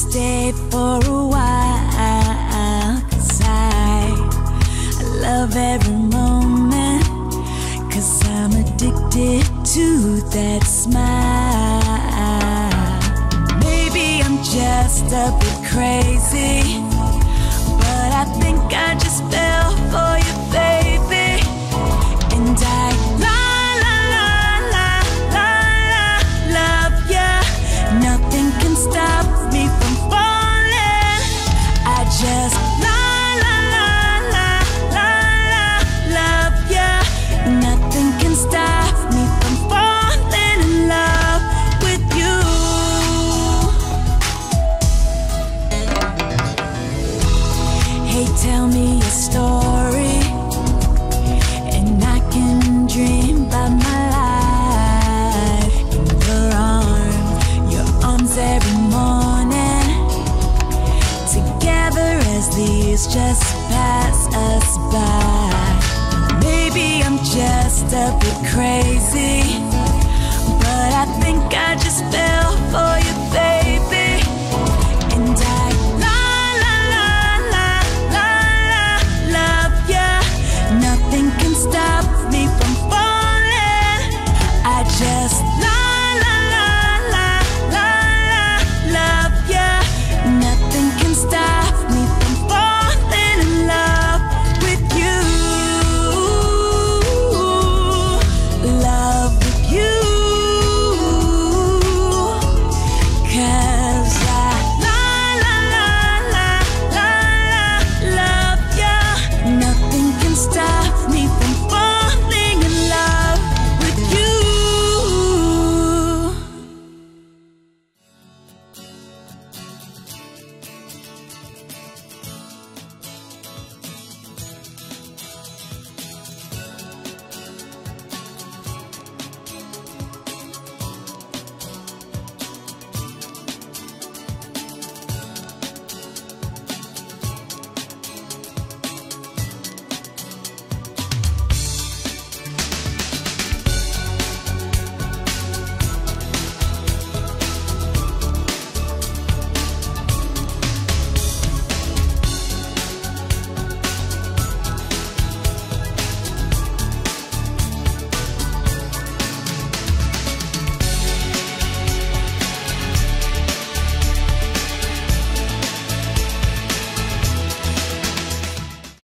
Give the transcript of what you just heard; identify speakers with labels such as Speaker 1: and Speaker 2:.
Speaker 1: stay for a while, 'cause I love every moment, 'cause I'm addicted to that smile. Maybe I'm just a bit crazy, but I think I just fell for you, baby. And I love ya. Nothing can stop me from falling. I just love ya. Nothing can stop me from falling in love with you. Hey, tell me a story, and I can dream about my life in your arms every morning, together as these just pass us by. Maybe I'm just a bit crazy, but I think I just fell